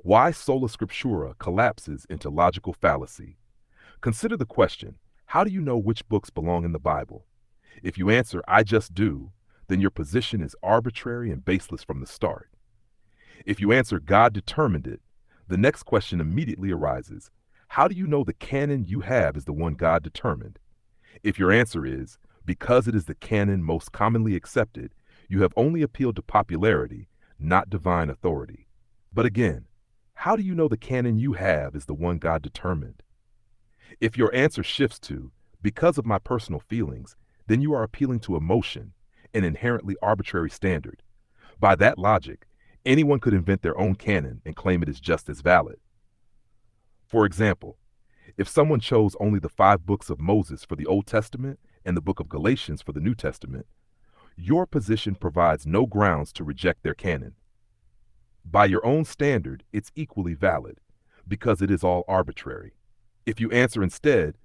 Why Sola Scriptura collapses into logical fallacy. Consider the question, how do you know which books belong in the Bible? If you answer, I just do, then your position is arbitrary and baseless from the start. If you answer, God determined it, the next question immediately arises, how do you know the canon you have is the one God determined? If your answer is, because it is the canon most commonly accepted, you have only appealed to popularity, not divine authority. But again, how do you know the canon you have is the one God determined? If your answer shifts to, because of my personal feelings, then you are appealing to emotion, an inherently arbitrary standard. By that logic, anyone could invent their own canon and claim it is just as valid. For example, if someone chose only the 5 books of Moses for the Old Testament and the book of Galatians for the New Testament, your position provides no grounds to reject their canon. By your own standard, it's equally valid, because it is all arbitrary. If you answer instead,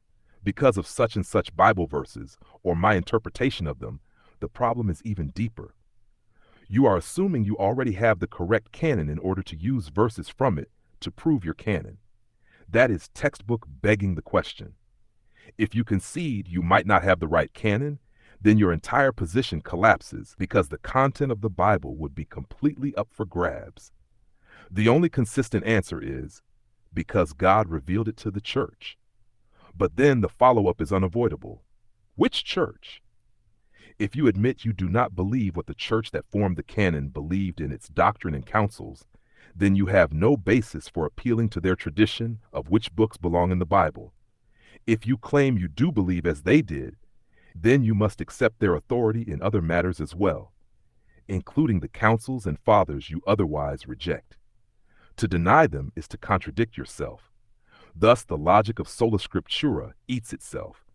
because of such and such Bible verses, or my interpretation of them, the problem is even deeper. You are assuming you already have the correct canon in order to use verses from it to prove your canon. That is textbook begging the question. If you concede you might not have the right canon, then your entire position collapses because the content of the Bible would be completely up for grabs. The only consistent answer is, because God revealed it to the church. But then the follow-up is unavoidable. Which church? If you admit you do not believe what the church that formed the canon believed in its doctrine and counsels, then you have no basis for appealing to their tradition of which books belong in the Bible. If you claim you do believe as they did, then you must accept their authority in other matters as well, including the counsels and fathers you otherwise reject. To deny them is to contradict yourself. Thus, the logic of sola scriptura eats itself.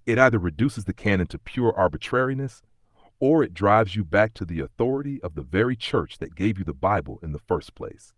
It either reduces the canon to pure arbitrariness, or it drives you back to the authority of the very church that gave you the Bible in the first place.